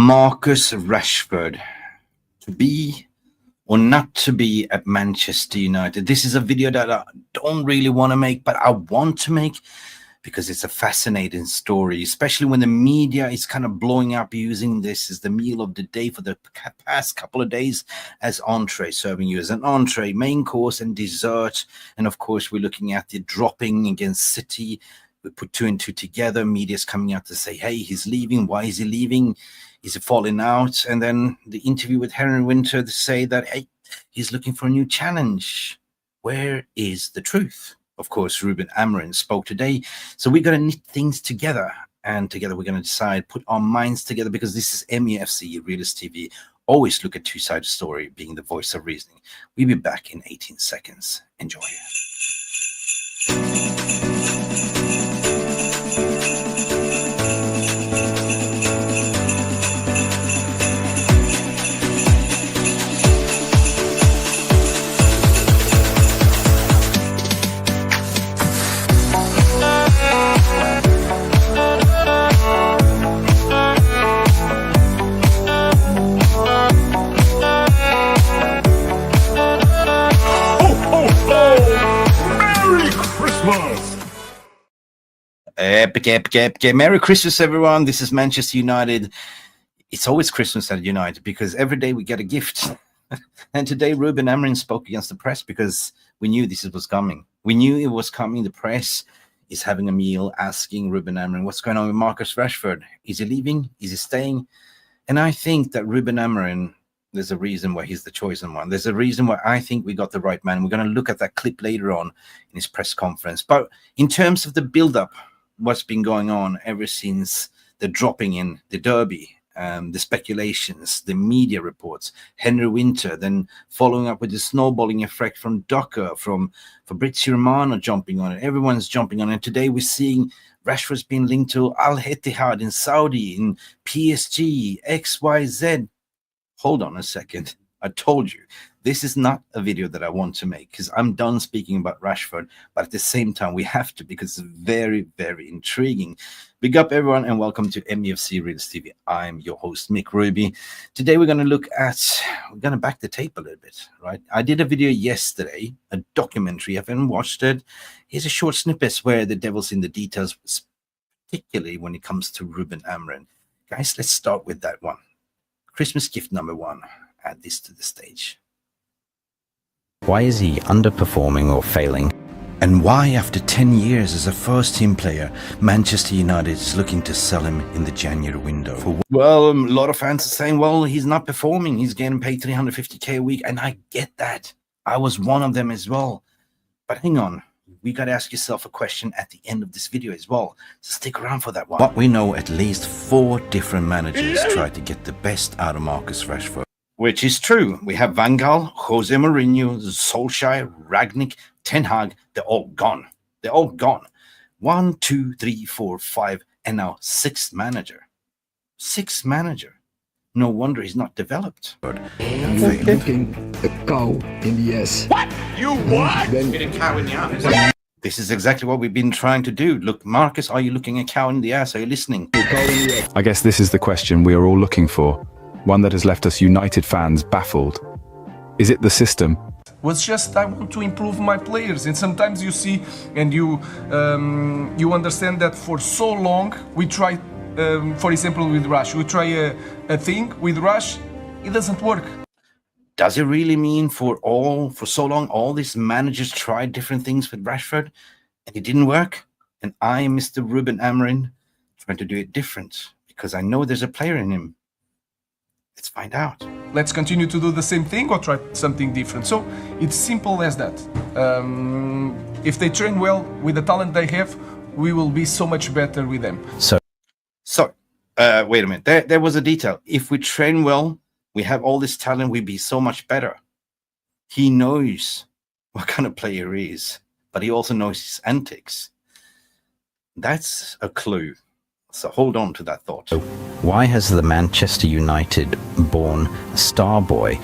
Marcus Rashford, to be or not to be at Manchester United. This is a video that I don't really want to make, but I want to make because it's a fascinating story, especially when the media is kind of blowing up using this as the meal of the day for the past couple of days as entree, serving you as an entree, main course and dessert. And of course, we're looking at the dropping against City. We put two and two together. Media's coming out to say, hey, he's leaving. Why is he leaving? Is he falling out? And then the interview with Henry Winter to say that, hey, he's looking for a new challenge. Where is the truth? Of course, Ruben Amorim spoke today. So we're going to knit things together. And together we're going to decide, put our minds together, because this is Mufc Realist TV. Always look at two-sided story, being the voice of reasoning. We'll be back in 18 seconds. Enjoy. Epic. Merry Christmas, everyone. This is Manchester United. It's always Christmas at United because every day we get a gift. And today Ruben Amorim spoke against the press because we knew this was coming. We knew it was coming. The press is having a meal asking Ruben Amorim, what's going on with Marcus Rashford? Is he leaving? Is he staying? And I think that Ruben Amorim, there's a reason why he's the chosen one. There's a reason why I think we got the right man. We're going to look at that clip later on in his press conference. But in terms of the build-up, what's been going on ever since the dropping in the derby, the speculations, the media reports, Henry Winter, then following up with the snowballing effect from Docker, from Fabrizio Romano jumping on it. Everyone's jumping on it. Today we're seeing Rashford's been linked to Al Ittihad in Saudi, in PSG, XYZ. Hold on a second. I told you, this is not a video that I want to make because I'm done speaking about Rashford, but at the same time, we have to because it's very, very intriguing. Big up, everyone, and welcome to Mufc Realist TV. I'm your host, Mick Ruby. Today, we're going to back the tape a little bit, right? I did a video yesterday, a documentary. If you haven't watched it, here's a short snippet where the devil's in the details, particularly when it comes to Ruben Amorim. Guys, let's start with that one. Christmas gift number one. Add this to the stage. Why is he underperforming or failing? And why, after 10 years as a first-team player, Manchester United is looking to sell him in the January window? Well, a lot of fans are saying, well, he's not performing. He's getting paid 350k a week, and I get that. I was one of them as well. But hang on. We got to ask yourself a question at the end of this video as well. So stick around for that one. But we know at least 4 different managers tried to get the best out of Marcus Rashford. Which is true. We have Van Gaal, Jose Mourinho, Solskjaer, Ragnick, Ten Hag. They're all gone. They're all gone. 1, 2, 3, 4, 5, and now 6th manager. 6th manager. No wonder he's not developed. Looking a cow in the ass. What? You what? Get a cow in the ass. This is exactly what we've been trying to do. Look, Marcus, are you looking a cow in the ass? Are you listening? I guess this is the question we are all looking for. One that has left us United fans baffled. Is it the system? Was just I want to improve my players, and sometimes you see and you understand that for so long we try, for example with Rush, we try a thing with Rush, it doesn't work. Does it really mean for so long all these managers tried different things with Rashford and it didn't work? And I am Mr. Ruben Amorim trying to do it different because I know there's a player in him. Let's find out. Let's continue to do the same thing or try something different. So it's simple as that. If they train well with the talent they have, we will be so much better with them. So wait a minute. There was a detail. If we train well, we have all this talent, we'd be so much better. He knows what kind of player he is, but he also knows his antics. That's a clue. So hold on to that thought. Why has the Manchester United-born star boy,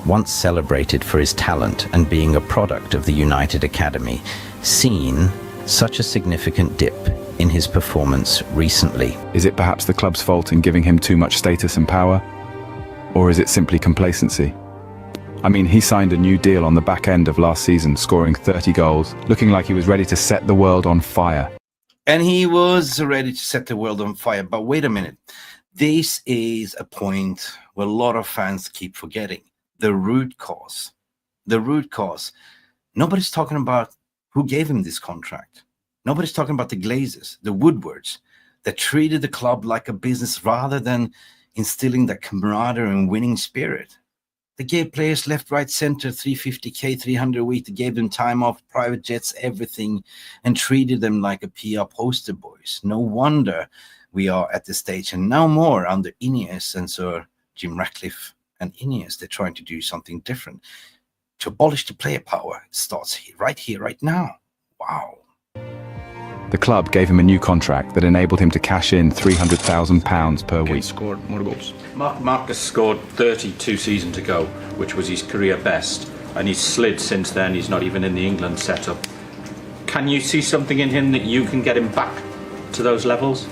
once celebrated for his talent and being a product of the United Academy, seen such a significant dip in his performance recently? Is it perhaps the club's fault in giving him too much status and power? Or is it simply complacency? I mean, he signed a new deal on the back end of last season, scoring 30 goals, looking like he was ready to set the world on fire. And he was ready to set the world on fire. But wait a minute. This is a point where a lot of fans keep forgetting. The root cause. The root cause. Nobody's talking about who gave him this contract. Nobody's talking about the Glazers, the Woodwards, that treated the club like a business rather than instilling that camaraderie and winning spirit. They gave players left, right, center, 350K, 300 a week. They gave them time off, private jets, everything, and treated them like a PR poster boys. No wonder we are at this stage, and now more under Ineos and Sir Jim Ratcliffe and Ineos. They're trying to do something different to abolish the player power. It starts here, right now. Wow. The club gave him a new contract that enabled him to cash in £300,000 per week. Scored more goals. Marcus scored 32 seasons ago, which was his career best, and he's slid since then. He's not even in the England setup. Can you see something in him that you can get him back to those levels?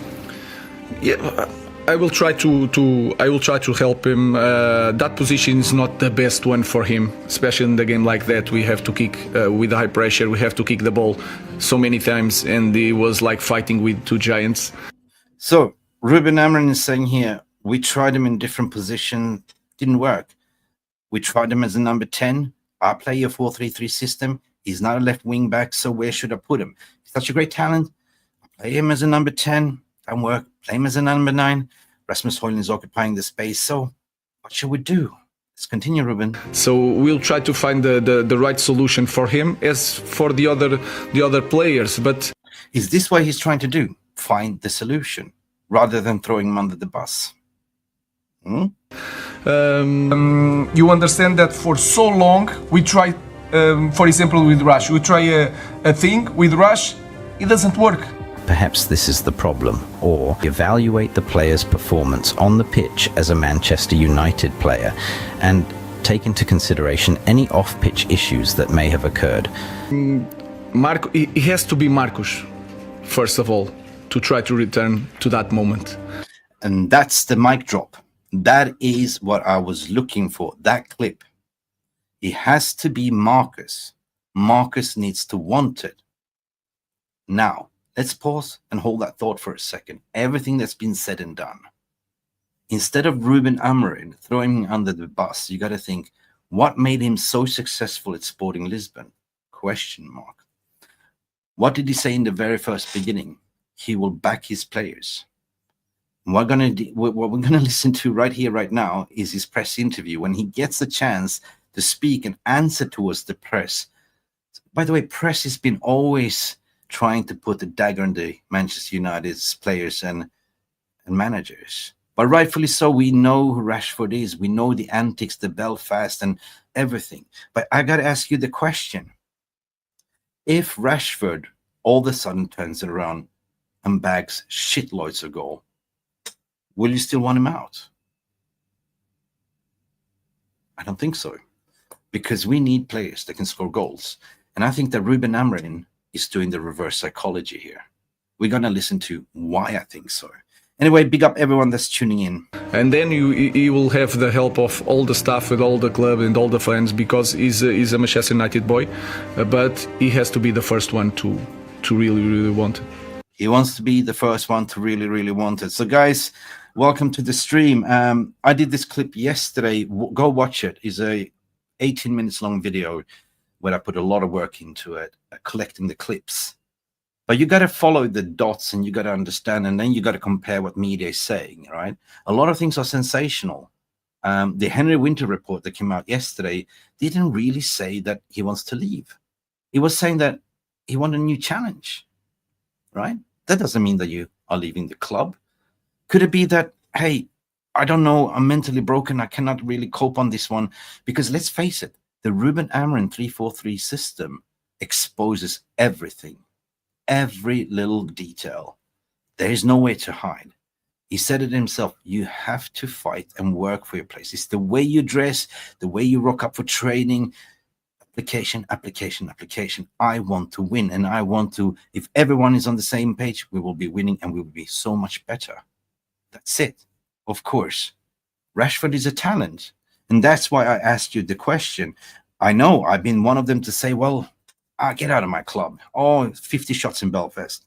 Yeah, I will try to help him. That position is not the best one for him, especially in the game like that. We have to kick with high pressure. We have to kick the ball so many times, and he was like fighting with two giants. So Ruben Amorim is saying here, we tried him in different positions, didn't work. We tried him as a number 10. I play a 4-3-3 system. He's not a left wing back, so where should I put him? He's such a great talent. I play him as a number 10. Don't work. Play him as a number 9. Rasmus Højlund is occupying the space. So what should we do? Let's continue, Ruben. So we'll try to find the right solution for him as for the other players. But is this what he's trying to do? Find the solution rather than throwing him under the bus. You understand that for so long we try, for example, with Rush. We try a thing with Rush. It doesn't work. Perhaps this is the problem, or evaluate the player's performance on the pitch as a Manchester United player and take into consideration any off-pitch issues that may have occurred. It has to be Marcus, first of all, to try to return to that moment. And that's the mic drop. That is what I was looking for, that clip. It has to be Marcus. Marcus needs to want it. Now, let's pause and hold that thought for a second. Everything that's been said and done. Instead of Ruben Amorim throwing him under the bus, you got to think, what made him so successful at Sporting Lisbon? Question mark. What did he say in the very first beginning? He will back his players. What we're going to listen to right here, right now, is his press interview when he gets the chance to speak and answer towards the press. By the way, press has been always trying to put a dagger in the Manchester United's players and managers. But rightfully so, we know who Rashford is. We know the antics, the Belfast and everything. But I got to ask you the question. If Rashford all of a sudden turns it around and bags shitloads of goal, will you still want him out? I don't think so. Because we need players that can score goals. And I think that Ruben Amorim is doing the reverse psychology here. We're going to listen to why I think so. Anyway, big up everyone that's tuning in. And then you will have the help of all the staff with all the club and all the fans, because he's a Manchester United boy. But he has to be the first one to really want it. He wants to be the first one to really want it. So guys, welcome to the stream. I did this clip yesterday. Go watch it. It's a 18 minutes long video where I put a lot of work into it, collecting the clips. But you got to follow the dots and you got to understand, and then you got to compare what media is saying, right? A lot of things are sensational. The Henry Winter report that came out yesterday didn't really say that he wants to leave. He was saying that he wants a new challenge, right? That doesn't mean that you are leaving the club. Could it be that, hey, I don't know, I'm mentally broken, I cannot really cope on this one? Because let's face it, the Ruben Amorim 3-4-3 system exposes everything, every little detail. There is no way to hide. He said it himself, you have to fight and work for your place. It's the way you dress, the way you rock up for training. application, application, application. I want to win, and I want to, if everyone is on the same page, we will be winning and we will be so much better. That's it. Of course, Rashford is a talent. And that's why I asked you the question. I know I've been one of them to say, well, get out of my club. Oh, 50 shots in Belfast.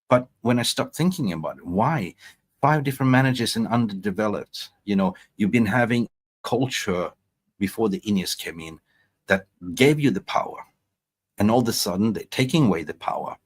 But when I stopped thinking about it, why? 5 different managers and underdeveloped. You know, you've been having culture before the Ineos came in that gave you the power. And all of a sudden, they're taking away the power,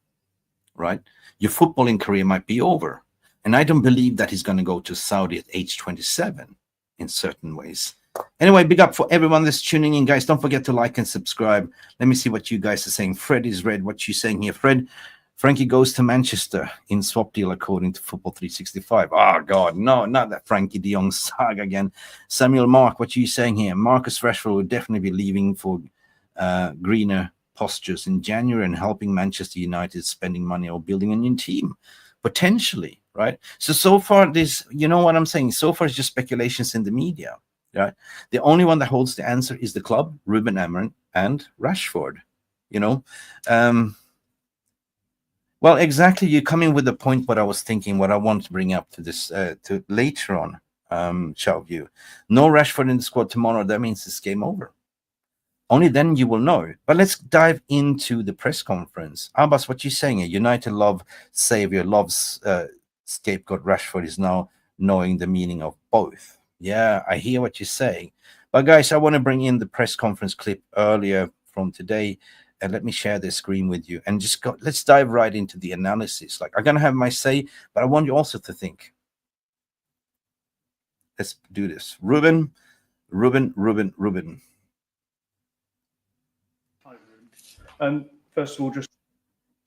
right? Your footballing career might be over. And I don't believe that he's going to go to Saudi at age 27 in certain ways. Anyway, big up for everyone that's tuning in, guys. Don't forget to like and subscribe. Let me see what you guys are saying. Fred is red. What you saying here, Fred? Frankie goes to Manchester in swap deal according to Football 365. Oh, God, no, not that Frankie de Jong saga again. Samuel Mark, what are you saying here? Marcus Rashford will definitely be leaving for greener postures in January and helping Manchester United spending money or building a new team. Potentially, right? So far, this, you know what I'm saying? So far, it's just speculations in the media, right? The only one that holds the answer is the club, Ruben Amorim and Rashford, you know? Well, exactly. You're coming with the point what I was thinking, what I want to bring up to this to later on, Chalview. No Rashford in the squad tomorrow. That means it's game over. Only then you will know. But let's dive into the press conference. Abbas, what you saying? United love savior, loves scapegoat. Rashford is now knowing the meaning of both. Yeah, I hear what you're saying. But guys, I want to bring in the press conference clip earlier from today. And let me share the screen with you and just go, let's dive right into the analysis. Like, I'm going to have my say, but I want you also to think. Let's do this. Ruben. First of all, just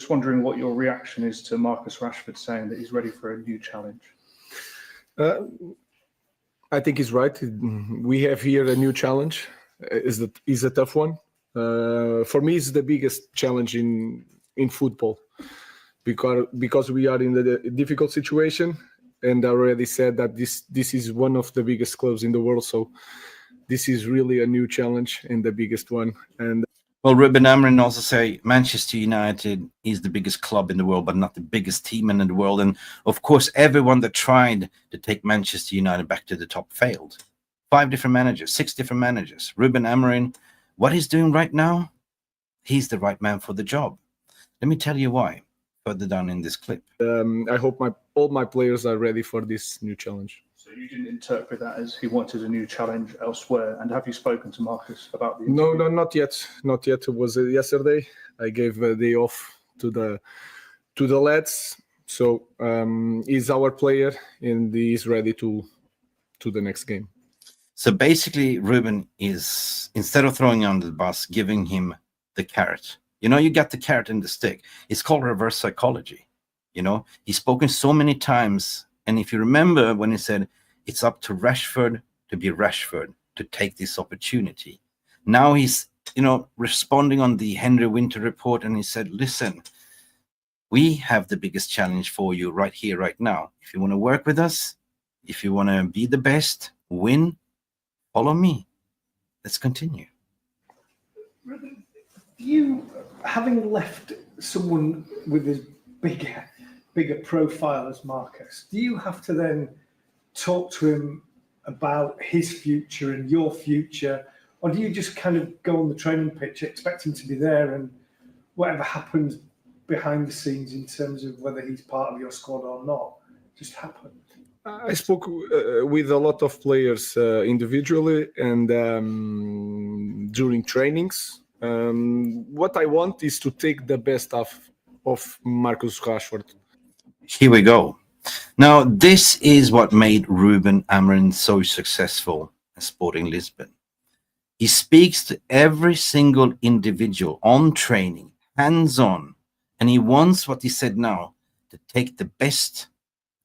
wondering what your reaction is to Marcus Rashford saying that he's ready for a new challenge. I think he's right. We have here a new challenge. Is a tough one. For me, it's the biggest challenge in football because we are in a difficult situation, and I already said that this is one of the biggest clubs in the world. So this is really a new challenge and the biggest one. And well, Ruben Amorim also say Manchester United is the biggest club in the world, but not the biggest team in the world. And of course, everyone that tried to take Manchester United back to the top failed. 5 different managers, 6 different managers. Ruben Amorim, what he's doing right now, he's the right man for the job. Let me tell you why, further down in this clip. I hope all my players are ready for this new challenge. So you didn't interpret that as he wanted a new challenge elsewhere. And have you spoken to Marcus about the No, not yet. Not yet. It was yesterday. I gave a day off to the lads. So he's our player and he's ready to the next game. So basically, Ruben is, instead of throwing him under the bus, giving him the carrot. You know, you got the carrot and the stick. It's called reverse psychology. You know, he's spoken so many times. And if you remember when he said, it's up to Rashford to be Rashford, to take this opportunity. Now he's, you know, responding on the Henry Winter report. And he said, listen, we have the biggest challenge for you right here, right now. If you want to work with us, if you want to be the best, win, follow me. Let's continue. You, having left someone with as bigger profile as Marcus, do you have to then talk to him about his future and your future, or do you just kind of go on the training pitch, expect him to be there, and whatever happens behind the scenes in terms of whether he's part of your squad or not just happens? I spoke with a lot of players individually and during trainings. What I want is to take the best of Marcus Rashford. Here we go. Now, this is what made Ruben Amorim so successful at Sporting Lisbon. He speaks to every single individual on training, hands-on, and he wants what he said now, to take the best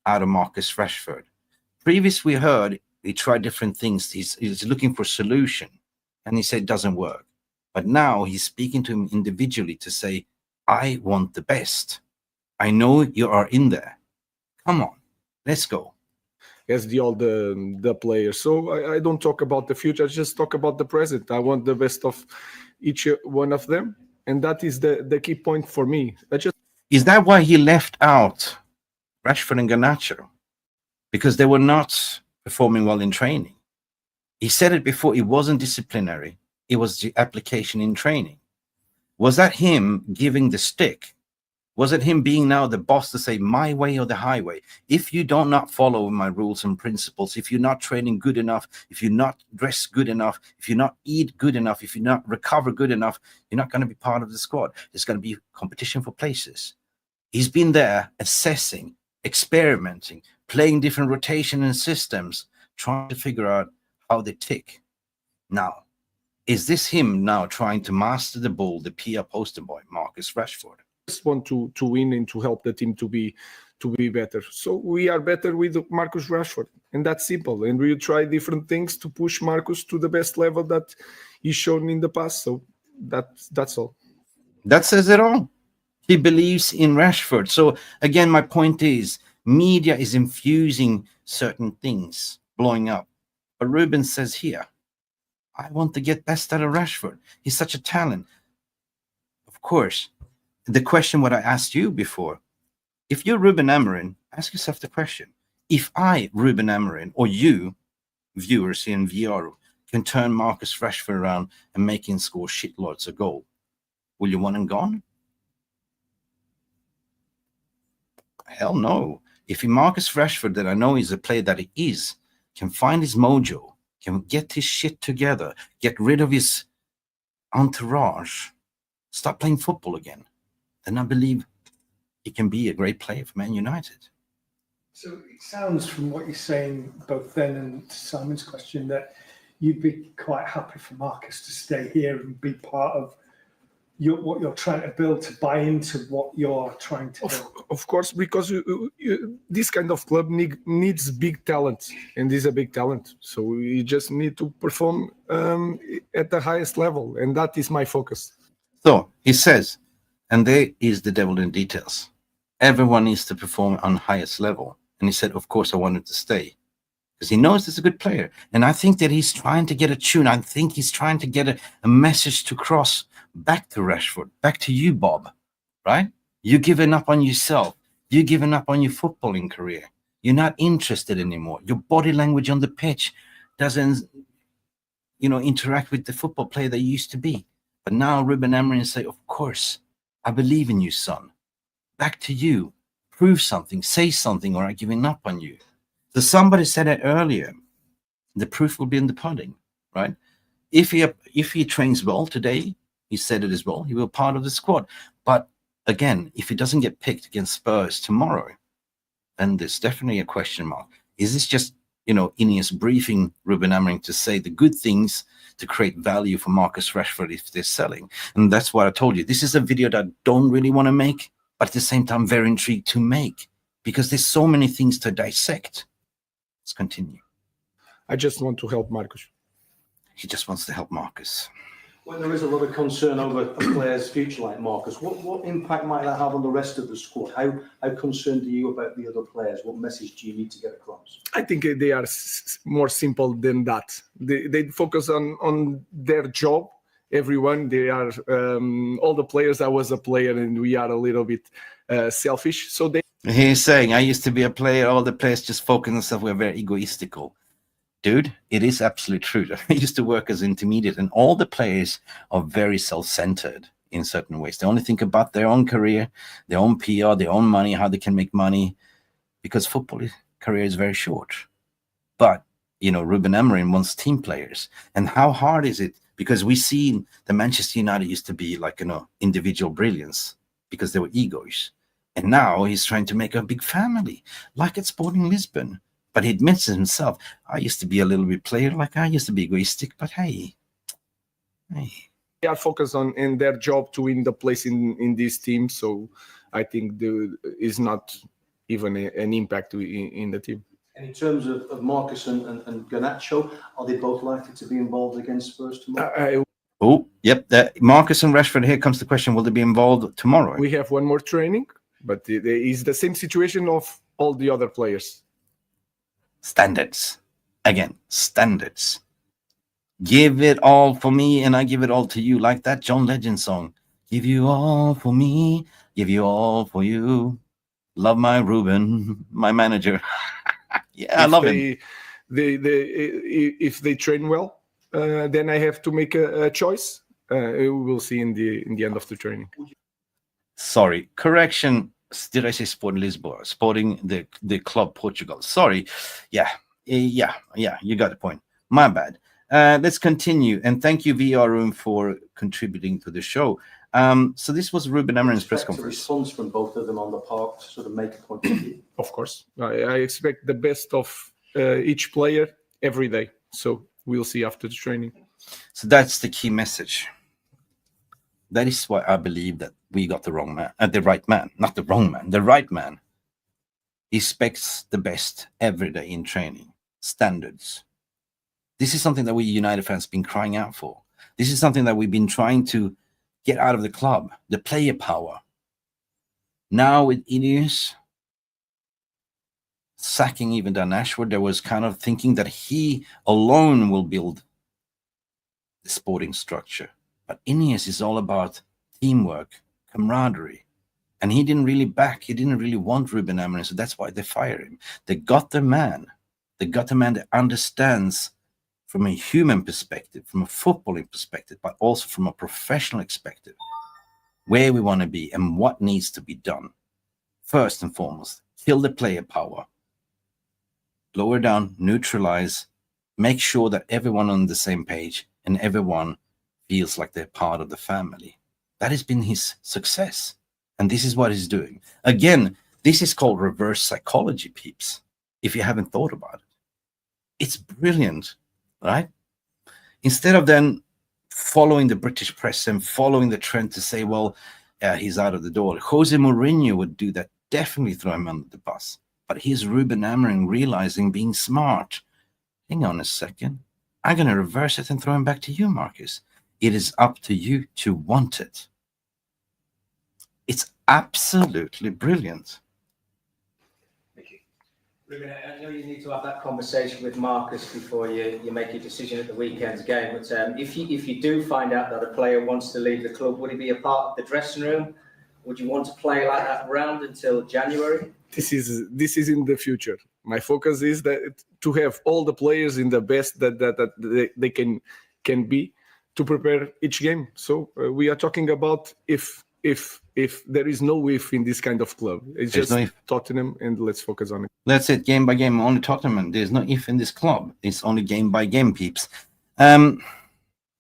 out of Marcus Rashford. Previous we heard he tried different things. He's looking for a solution, and he said it doesn't work. But now he's speaking to him individually to say, I want the best. I know you are in there. Come on, let's go. As all the players. So I don't talk about the future. I just talk about the present. I want the best of each one of them, and that is the key point for me. Is that why he left out Rashford and Garnacho? Because they were not performing well in training. He said it before, it wasn't disciplinary. It was the application in training. Was that him giving the stick? Was it him being now the boss to say my way or the highway? If you do not follow my rules and principles, if you're not training good enough, if you're not dressed good enough, if you're not eat good enough, if you're not recover good enough, you're not going to be part of the squad. There's going to be competition for places. He's been there assessing, experimenting, playing different rotation and systems, trying to figure out how they tick. Now, is this him now trying to master the ball, the PR poster boy, Marcus Rashford? Just want to win and to help the team to be better. So we are better with Marcus Rashford, and that's simple. And we try different things to push Marcus to the best level that he's shown in the past. So that's all. That says it all. He believes in Rashford. So again, my point is, media is infusing certain things, blowing up. But Ruben says here, I want to get best out of Rashford. He's such a talent. Of course, the question what I asked you before, if you're Ruben Amorim, ask yourself the question. If I, Ruben Amorim, or you, viewers here in VR, can turn Marcus Rashford around and make him score shitloads of goal, will you want him gone? Hell no. If Marcus Rashford, that I know is a player that he is, can find his mojo, can get his shit together, get rid of his entourage, start playing football again, then I believe he can be a great player for Man United. So it sounds from what you're saying, both then and Simon's question, that you'd be quite happy for Marcus to stay here and be part of what you're trying to build, to buy into what you're trying to do. Of course, because this kind of club needs big talent, and he's a big talent. So you just need to perform at the highest level, and that is my focus. So he says, and there is the devil in details. Everyone needs to perform on highest level. And he said, of course, I wanted to stay. Because he knows he's a good player. And I think that he's trying to get a tune. I think he's trying to get a message to cross back to Rashford, back to you, Bob, right? You're giving up on yourself. You're giving up on your footballing career. You're not interested anymore. Your body language on the pitch doesn't, interact with the football player that you used to be. But now Ruben Amorim say, of course, I believe in you, son. Back to you. Prove something, say something, or I'm giving up on you. So somebody said it earlier. The proof will be in the pudding, right? If he trains well today, he said it as well, he will be part of the squad. But again, if he doesn't get picked against Spurs tomorrow, then there's definitely a question mark. Is this just, Ineos briefing Ruben Amorim to say the good things to create value for Marcus Rashford if they're selling? And that's what I told you. This is a video that I don't really want to make, but at the same time, very intrigued to make, because there's so many things to dissect. Let's continue. I just want to help Marcus. He just wants to help Marcus. When there is a lot of concern over a player's future like Marcus, what impact might that have on the rest of the squad? How concerned are you about the other players? What message do you need to get across? I think they are more simple than that. They focus on their job. Everyone, they are all the players. I was a player, and we are a little bit selfish. So he's saying, I used to be a player. All the players just focus on themselves. We're very egoistical. Dude, it is absolutely true. I used to work as intermediate, and all the players are very self-centered in certain ways. They only think about their own career, their own PR, their own money, how they can make money, because football career is very short. But, Ruben Amorim wants team players. And how hard is it? Because we see the Manchester United used to be like, individual brilliance because they were egos. And now he's trying to make a big family, like at Sporting Lisbon. But he admits it himself. I used to be a little bit player, like I used to be egoistic, but hey. They are focused in their job to win the place in this team. So I think there is not even an impact in the team. And in terms of Marcus and Garnacho, are they both likely to be involved against Spurs tomorrow? Yep. Marcus and Rashford, here comes the question, will they be involved tomorrow? We have one more training, but it is the same situation of all the other players. Standards. Again, standards. Give it all for me, and I give it all to you, like that John Legend song. Give you all for me, give you all for you. Love my Ruben, my manager. Yeah, I love him. If they train well, then I have to make a choice. We will see in the end of the training. Sorry, correction. Did I say Sporting Lisboa? Sporting the club Portugal. Sorry. Yeah, you got the point. My bad. Let's continue. And thank you, VR Room, for contributing to the show. So this was Ruben Amorim's press conference. Response from both of them on the park to sort of make a point of view. Of course. I expect the best of each player every day. So we'll see after the training. So that's the key message. That is why I believe that we got the wrong man, the right man, not the wrong man, the right man. He expects the best every day in training, standards. This is something that we United fans have been crying out for. This is something that we've been trying to get out of the club, the player power. Now with Ineos sacking even Dan Ashford, there was kind of thinking that he alone will build the sporting structure. But Ineos is all about teamwork, camaraderie. And he didn't really want Ruben Amorim, so that's why they fired him. They got the man. They got the man that understands from a human perspective, from a footballing perspective, but also from a professional perspective, where we want to be and what needs to be done. First and foremost, kill the player power. Lower down, neutralize, make sure that everyone on the same page and everyone feels like they're part of the family. That has been his success. And this is what he's doing. Again, this is called reverse psychology, peeps, if you haven't thought about it. It's brilliant, right? Instead of then following the British press and following the trend to say, well, he's out of the door. Jose Mourinho would do that, definitely throw him under the bus. But here's Ruben Amorim realizing, being smart. Hang on a second. I'm going to reverse it and throw him back to you, Marcus. It is up to you to want it. It's absolutely brilliant. Thank you. Ruben, I know you need to have that conversation with Marcus before you make your decision at the weekend's game. But if you do find out that a player wants to leave the club, would he be a part of the dressing room? Would you want to play like that around until January? This is in the future. My focus is that to have all the players in the best that they can be to prepare each game. So we are talking about if there is no if in this kind of club. It's just no Tottenham, and let's focus on it. That's it, game by game, only Tottenham. There's no if in this club. It's only game by game, peeps. At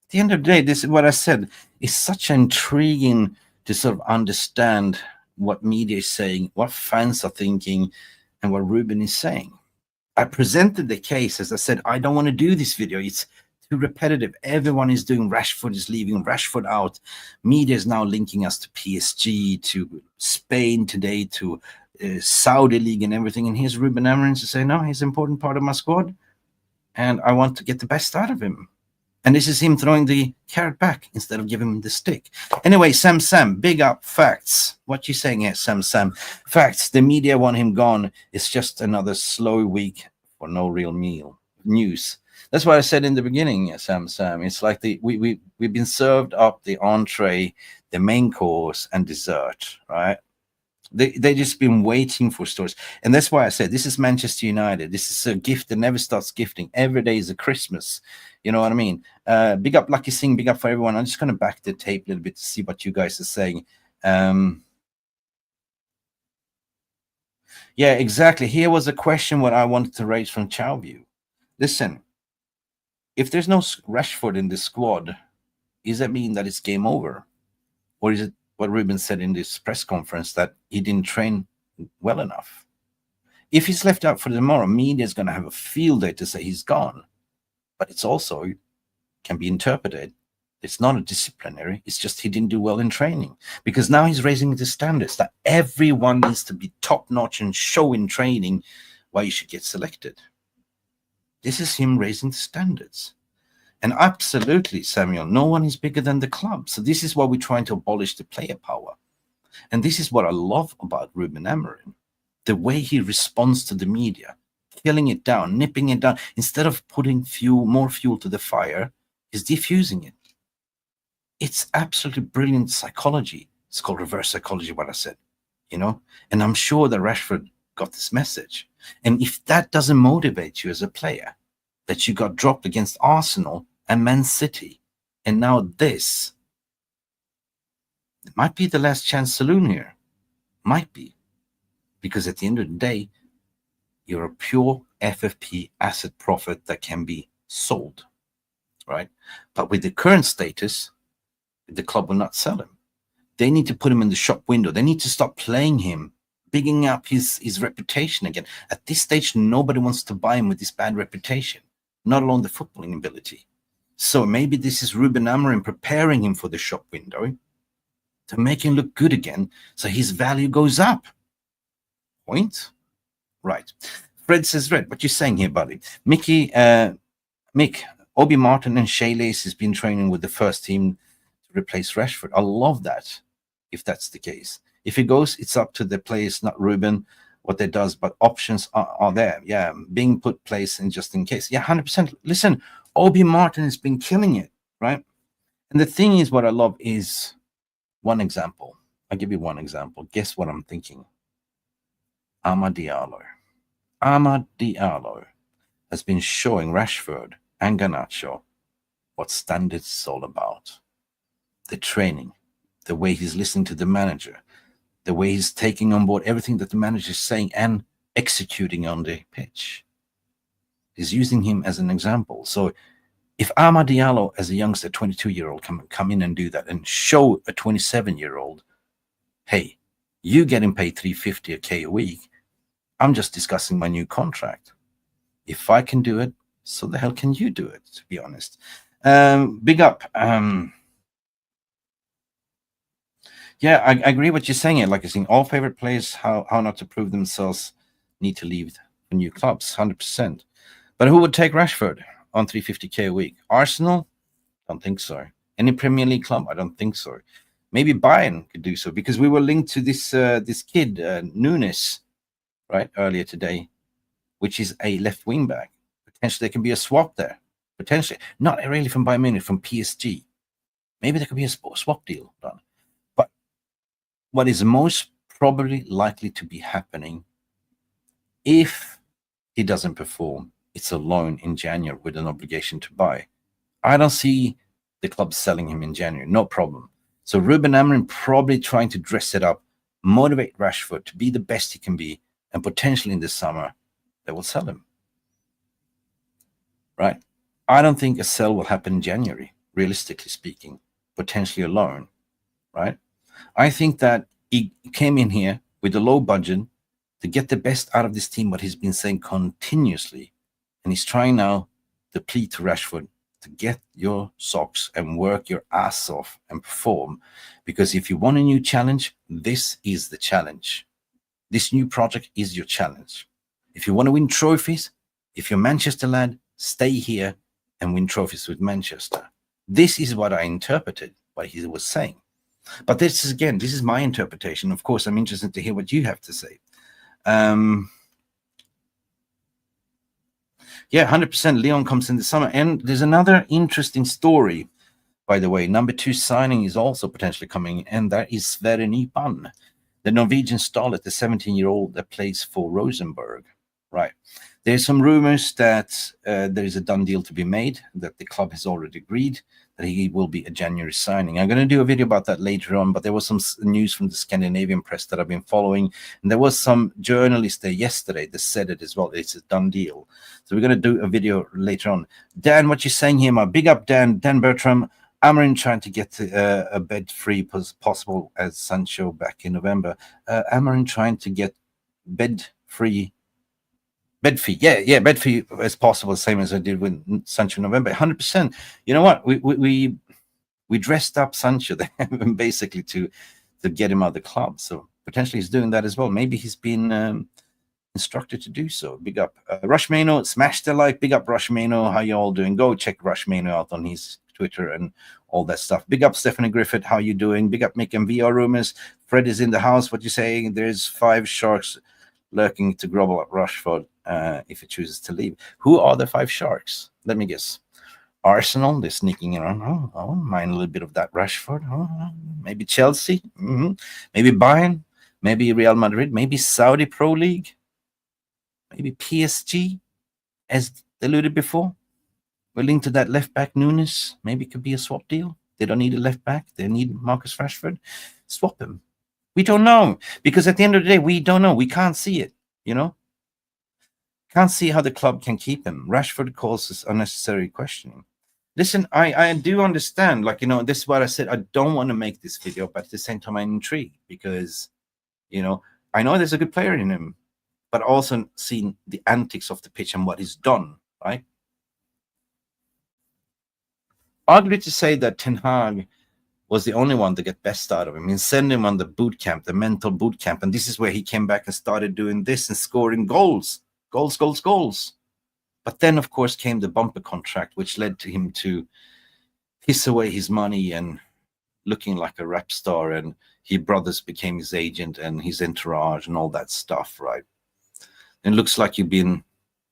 the end of the day, this is what I said. It's such intriguing to sort of understand what media is saying, what fans are thinking, and what Ruben is saying. I presented the case, as I said, I don't want to do this video. It's too repetitive. Everyone is doing Rashford is leaving, Rashford out. Media is now linking us to PSG, to Spain today, to Saudi League and everything. And here's Ruben Amorim to say, no, he's an important part of my squad, and I want to get the best out of him. And this is him throwing the carrot back instead of giving him the stick. Anyway, Sam, big up, facts. What you saying here, Sam? Facts, the media want him gone. It's just another slow week for no real news. That's what I said in the beginning, Sam. It's like we've been served up the entree, the main course, and dessert, right? They just been waiting for stories. And that's why I said this is Manchester United. This is a gift that never stops gifting. Every day is a Christmas. You know what I mean? Big up Lucky Singh, big up for everyone. I'm just going to back the tape a little bit to see what you guys are saying. Yeah, exactly. Here was a question what I wanted to raise from Chowview. Listen, if there's no Rashford in the squad, does that mean that it's game over? Or is it what Ruben said in this press conference, that he didn't train well enough? If he's left out for tomorrow, media is going to have a field day to say he's gone. But it's also can be interpreted. It's not a disciplinary. It's just he didn't do well in training. Because now he's raising the standards that everyone needs to be top-notch and show in training why you should get selected. This is him raising the standards. And absolutely, Samuel, no one is bigger than the club. So this is why we're trying to abolish the player power. And this is what I love about Ruben Amorim. The way he responds to the media, killing it down, nipping it down. Instead of putting more fuel to the fire, He's diffusing it. It's absolutely brilliant psychology. It's called reverse psychology, what I said, you know? And I'm sure that Rashford got this message. And if that doesn't motivate you as a player, that you got dropped against Arsenal and Man City, and now this, it might be the last chance saloon here. Might be. Because at the end of the day, you're a pure FFP asset profit that can be sold, right? But with the current status, the club will not sell him. They need to put him in the shop window. They need to stop playing him, bigging up his reputation again. At this stage, nobody wants to buy him with this bad reputation, not alone the footballing ability. So maybe this is Ruben Amorim preparing him for the shop window to make him look good again, so his value goes up. Point? Right. Fred says, Red, what you saying here, buddy? Mick, Obi Martin and Shea Lace has been training with the first team to replace Rashford. I love that, if that's the case. If it goes, it's up to the players, not Ruben, what they does, but options are there. Yeah, being put place in just in case. Yeah, 100%. Listen, Obi Martin has been killing it, right? And the thing is, what I love is one example. I'll give you one example. Guess what I'm thinking? Amad Diallo has been showing Rashford and Garnacho what standards is all about. The training, the way he's listening to the manager, the way he's taking on board everything that the manager is saying and executing on the pitch. He's using him as an example. So if Amad Diallo, as a youngster, 22-year-old, can come in and do that and show a 27-year-old, hey, you getting paid $350K a week, I'm just discussing my new contract. If I can do it, so the hell can you do it, to be honest. Big up. Yeah, I agree what you're saying. Like you're saying, all favorite players, how not to prove themselves, need to leave for new clubs, 100%. But who would take Rashford on $350K a week? Arsenal? Don't think so. Any Premier League club? I don't think so. Maybe Bayern could do so, because we were linked to this this kid, Nunes, right, earlier today, which is a left wing back. Potentially there can be a swap there. Potentially. Not really from Bayern Munich, from PSG. Maybe there could be a swap deal done. But what is most probably likely to be happening, if he doesn't perform, it's a loan in January with an obligation to buy. I don't see the club selling him in January. No problem. So Ruben Amorim probably trying to dress it up, motivate Rashford to be the best he can be, and potentially in the summer, they will sell him. Right? I don't think a sell will happen in January, realistically speaking. Potentially a loan. Right? I think that he came in here with a low budget to get the best out of this team, what he's been saying continuously. And he's trying now to plead to Rashford to get your socks and work your ass off and perform. Because if you want a new challenge, this is the challenge. This new project is your challenge. If you want to win trophies, if you're Manchester lad, stay here and win trophies with Manchester. This is what I interpreted, what he was saying. But this is, again, this is my interpretation. Of course, I'm interested to hear what you have to say. Yeah, 100% Leon comes in the summer. And there's another interesting story, by the way. Number 2 signing is also potentially coming, and that is Sverre Nypan, the Norwegian starlet, the 17-year-old that plays for Rosenborg. Right. There's some rumors that there is a done deal to be made, that the club has already agreed that he will be a January signing. I'm going to do a video about that later on, but there was some news from the Scandinavian press that I've been following, and there was some journalists there yesterday that said it as well. It's a done deal. So we're going to do a video later on. Dan, what you're saying here, my big up, Dan Bertram. Amorim trying to get a bed free as possible as Sancho back in November. Amorim trying to get bed fee, bed fee as possible, same as I did with Sancho in November. 100%. You know what? We dressed up Sancho there basically to get him out of the club. So potentially he's doing that as well. Maybe he's been instructed to do so. Big up. Rushmano, smash the like. Big up, Rushmano. How you all doing? Go check Rushmano out on his Twitter and all that stuff. Big up, Stephanie Griffith. How you doing? Big up, Mick and VR Rumors. Fred is in the house. What you saying? There's 5 sharks lurking to grovel at Rashford if he chooses to leave. Who are the 5 sharks? Let me guess. Arsenal, they're sneaking around. Oh, I wouldn't mind a little bit of that Rashford. Oh, maybe Chelsea, maybe Bayern, maybe Real Madrid, maybe Saudi Pro League, maybe PSG, as alluded before. We're linked to that left back Nunes. Maybe it could be a swap deal. They don't need a left back. They need Marcus Rashford. Swap him. We don't know, because at the end of the day, we don't know. We can't see it, Can't see how the club can keep him. Rashford causes unnecessary questioning. Listen, I do understand, this is what I said. I don't want to make this video, but at the same time, I'm intrigued because, I know there's a good player in him, but also seen the antics of the pitch and what he's done, right? Ugly to say that Ten Hag was the only one to get best out of him and send him on the boot camp, the mental boot camp. And this is where he came back and started doing this and scoring goals. But then, of course, came the bumper contract, which led to him to piss away his money and looking like a rap star. And his brothers became his agent and his entourage and all that stuff, right? And it looks like you've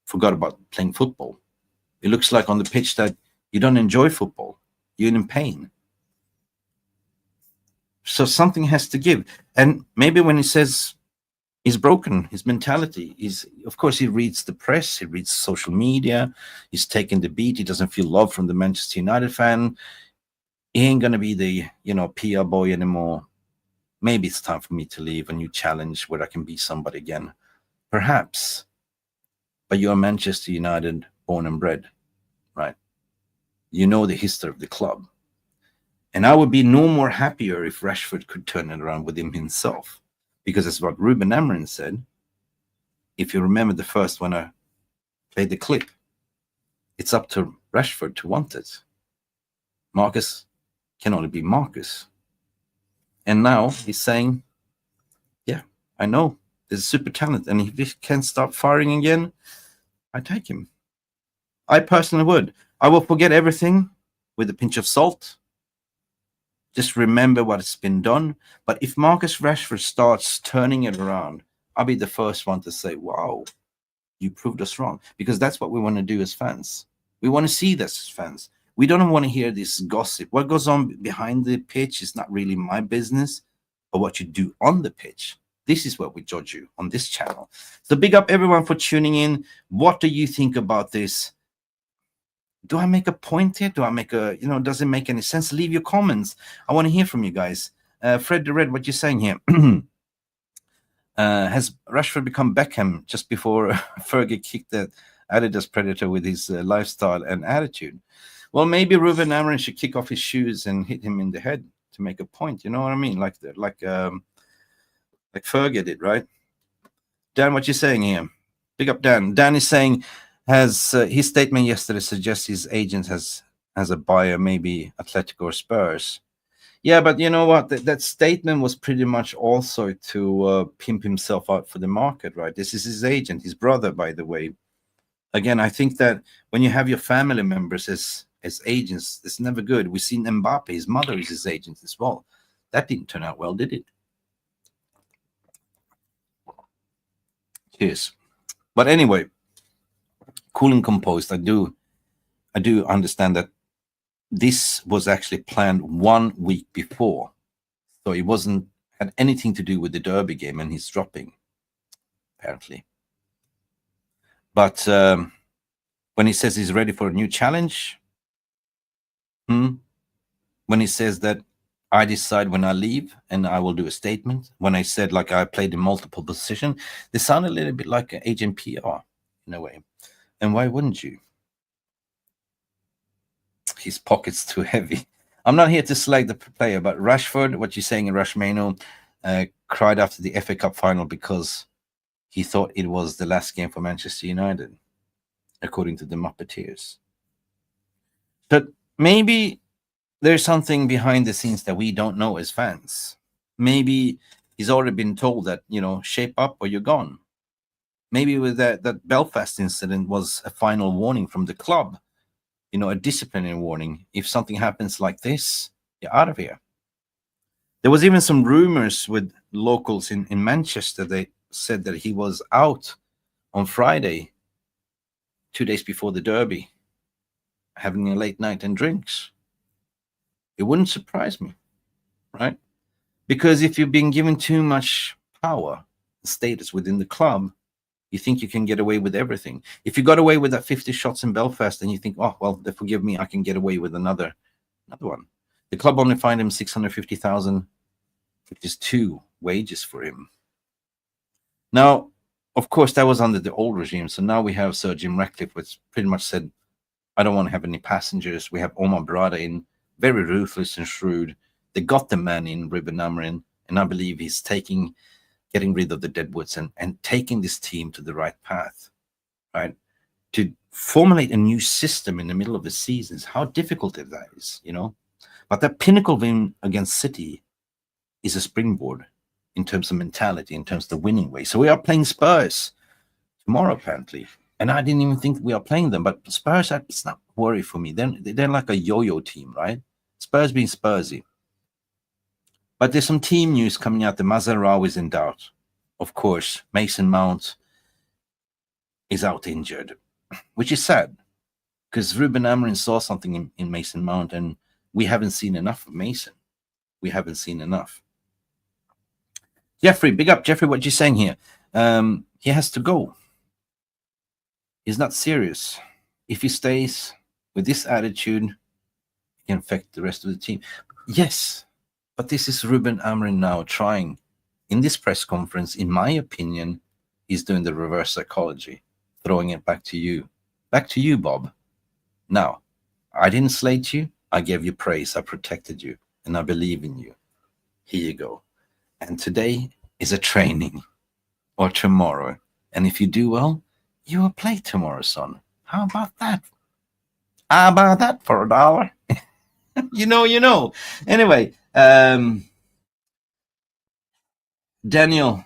forgot about playing football. It looks like on the pitch that you don't enjoy football. You're in pain. So something has to give. And maybe when he says he's broken, his mentality is, of course, he reads the press, he reads social media, he's taking the beat, he doesn't feel love from the Manchester United fan. He ain't going to be the, PR boy anymore. Maybe it's time for me to leave a new challenge where I can be somebody again. Perhaps. But you're Manchester United born and bred, right? You know the history of the club. And I would be no more happier if Rashford could turn it around with him himself. Because that's what Ruben Amorim said. If you remember the first when I played the clip, it's up to Rashford to want it. Marcus can only be Marcus. And now he's saying, yeah, I know there's a super talent. And if he can start firing again, I take him. I personally would. I will forget everything with a pinch of salt. Just remember what has been done. But if Marcus Rashford starts turning it around, I'll be the first one to say, wow, you proved us wrong. Because that's what we want to do as fans. We want to see this as fans. We don't want to hear this gossip. What goes on behind the pitch is not really my business, but what you do on the pitch. This is where we judge you on this channel. So big up everyone for tuning in. What do you think about this? Do I make a point here? Do I make a, does it make any sense? Leave your comments. I want to hear from you guys. Fred the Red, what you saying here? Has Rashford become Beckham just before Fergie kicked the Adidas Predator with his lifestyle and attitude? Well, maybe Ruben Amorim should kick off his shoes and hit him in the head to make a point. You know what I mean? Like Fergie did, right? Dan, what you saying here? Big up Dan. Dan is saying, has his statement yesterday suggests his agent has a buyer, maybe Atletico or Spurs. Yeah, but you know what? That statement was pretty much also to pimp himself out for the market, right? This is his agent, his brother, by the way. Again, I think that when you have your family members as agents, it's never good. We've seen Mbappe, his mother is his agent as well. That didn't turn out well, did it? Cheers. But anyway, cool and composed. I do understand that this was actually planned 1 week before, so it had anything to do with the derby game and his dropping, apparently. But when he says he's ready for a new challenge, when he says that I decide when I leave and I will do a statement, when I said I played in multiple positions, they sound a little bit like an agent PR in a way. And why wouldn't you? His pocket's too heavy. I'm not here to slag the player, but Rashford, what you're saying in Rashmano, cried after the FA Cup final because he thought it was the last game for Manchester United, according to the Muppeteers. But maybe there's something behind the scenes that we don't know as fans. Maybe he's already been told that, shape up or you're gone. Maybe with that Belfast incident was a final warning from the club, a disciplinary warning. If something happens like this, you're out of here. There was even some rumors with locals in Manchester. They said that he was out on Friday, 2 days before the derby. having a late night and drinks. It wouldn't surprise me, right? Because if you've been given too much power, status within the club, you think you can get away with everything. If you got away with that 50 shots in Belfast, and you think, oh, well, they forgive me, I can get away with another one. The club only fined him 650,000, which is 2 wages for him. Now, of course, that was under the old regime. So now we have Sir Jim Ratcliffe, which pretty much said, I don't want to have any passengers. We have Omar Barada in, very ruthless and shrewd. They got the man in, Ruben Amorim, and I believe he's getting rid of the deadwoods and taking this team to the right path, right? To formulate a new system in the middle of the seasons, how difficult that is, you know? But that pinnacle win against City is a springboard in terms of mentality, in terms of the winning way. So we are playing Spurs tomorrow, apparently. And I didn't even think we are playing them, but Spurs, it's not worry for me. They're like a yo-yo team, right? Spurs being Spursy. But there's some team news coming out. The Mazarawi is in doubt. Of course, Mason Mount is out injured, which is sad because Ruben Amorim saw something in Mason Mount, and we haven't seen enough of Mason. We haven't seen enough. Jeffrey, big up. Jeffrey, what you saying here? He has to go. He's not serious. If he stays with this attitude, it can affect the rest of the team. Yes, but this is Ruben Amorim now trying, in this press conference, in my opinion, he's doing the reverse psychology, throwing it back to you. Back to you, Bob. Now, I didn't slate you. I gave you praise. I protected you. And I believe in you. Here you go. And today is a training, or tomorrow. And if you do well, you will play tomorrow, son. How about that? How about that for $1? You know. Anyway, Daniel,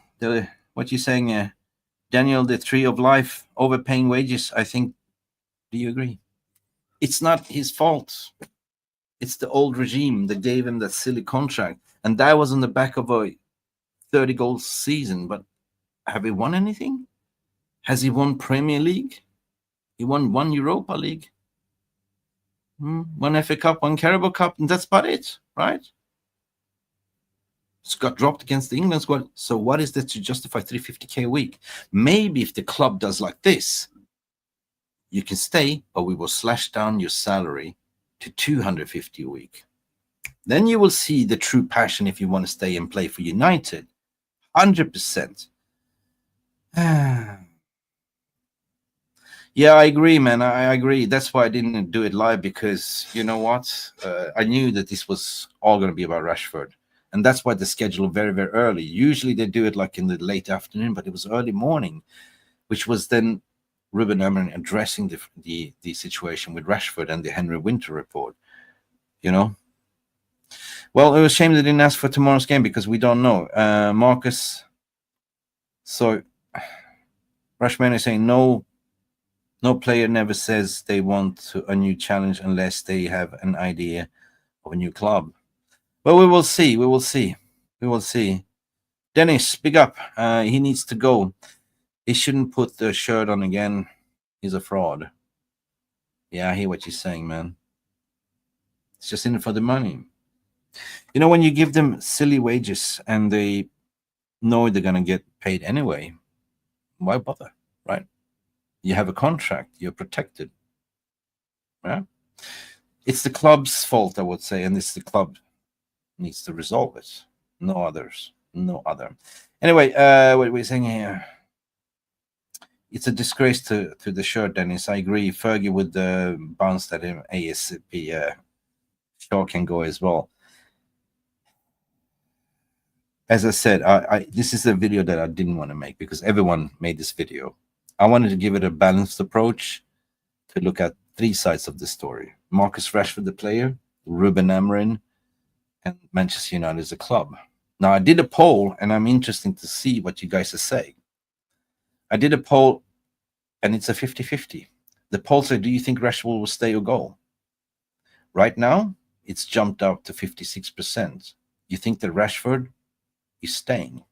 what you saying here? Daniel, the tree of life, overpaying wages, I think. Do you agree? It's not his fault. It's the old regime that gave him that silly contract. And that was on the back of a 30-goal season. But have he won anything? Has he won Premier League? He won 1 Europa League. 1 FA Cup, 1 Carabao Cup, and that's about it, right? It's got dropped against the England squad. So what is that to justify 350k a week? Maybe if the club does like this, you can stay, but we will slash down your salary to 250 a week. Then you will see the true passion if you want to stay and play for United. 100%. Yeah, I agree, man. I agree. That's why I didn't do it live, because you know what? I knew that this was all going to be about Rashford. And that's why the schedule very, very early. Usually they do it like in the late afternoon, but it was early morning, which was then Ruben Amorim addressing the situation with Rashford and the Henry Winter report, you know? Well, it was a shame they didn't ask for tomorrow's game because we don't know. Marcus, so Rashman is saying no player never says they want a new challenge unless they have an idea of a new club. But we will see. We will see. Dennis, big up. He needs to go. He shouldn't put the shirt on again. He's a fraud. Yeah, I hear what you're saying, man. It's just in it for the money. You know, when you give them silly wages and they know they're going to get paid anyway, why bother, right? You have a contract. You're protected. Yeah? It's the club's fault, I would say, and it's the club needs to resolve it. No others. No other. Anyway, what are we saying here? It's a disgrace to the shirt, Dennis. I agree. Fergie would bounce at him ASAP. Shaw can go as well. As I said, this is a video that I didn't want to make because everyone made this video. I wanted to give it a balanced approach to look at 3 sides of the story. Marcus Rashford, the player, Ruben Amorim, and Manchester United as a club. Now, I did a poll, and I'm interested to see what you guys are saying. I did a poll, and it's a 50-50. The poll said, do you think Rashford will stay or go? Right now, it's jumped up to 56%. You think that Rashford is staying?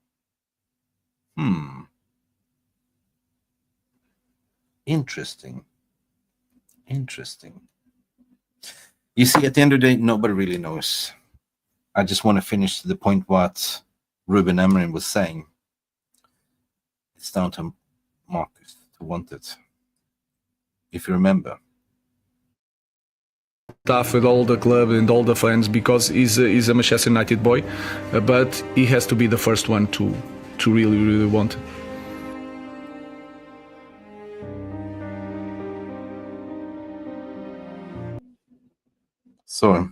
Interesting. You see, at the end of the day, nobody really knows. I just want to finish to the point what Ruben Amorim was saying. It's down to Marcus to want it. If you remember. Tough with all the club and all the fans because he's a Manchester United boy, but he has to be the first one to really want it. So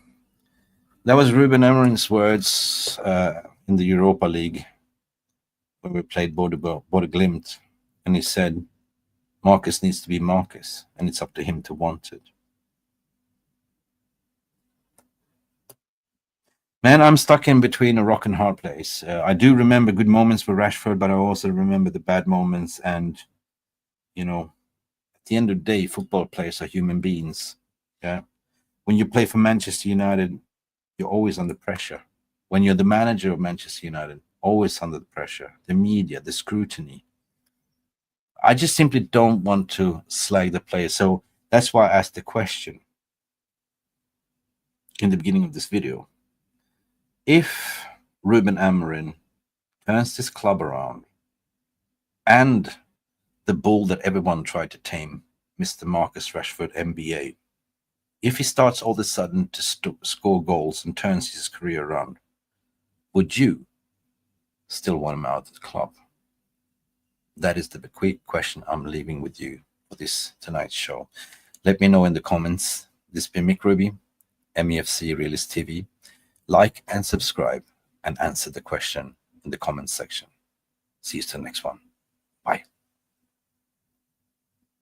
that was Ruben Amorim's words in the Europa League when we played Bode Glimt, and he said Marcus needs to be Marcus, and it's up to him to want it. Man, I'm stuck in between a rock and hard place. I do remember good moments for Rashford, but I also remember the bad moments. And, you know, at the end of the day, football players are human beings. Yeah. When you play for Manchester United, you're always under pressure. When you're the manager of Manchester United, always under the pressure. The media, the scrutiny. I just simply don't want to slag the players. So that's why I asked the question in the beginning of this video. If Ruben Amorim turns this club around and the bull that everyone tried to tame, Mr. Marcus Rashford, MBA, if he starts all of a sudden to score goals and turns his career around, would you still want him out of the club? That is the quick question I'm leaving with you for this tonight's show. Let me know in the comments. This has been Mick Ruby, Mufc Realist TV. Like and subscribe and answer the question in the comments section. See you till the next one.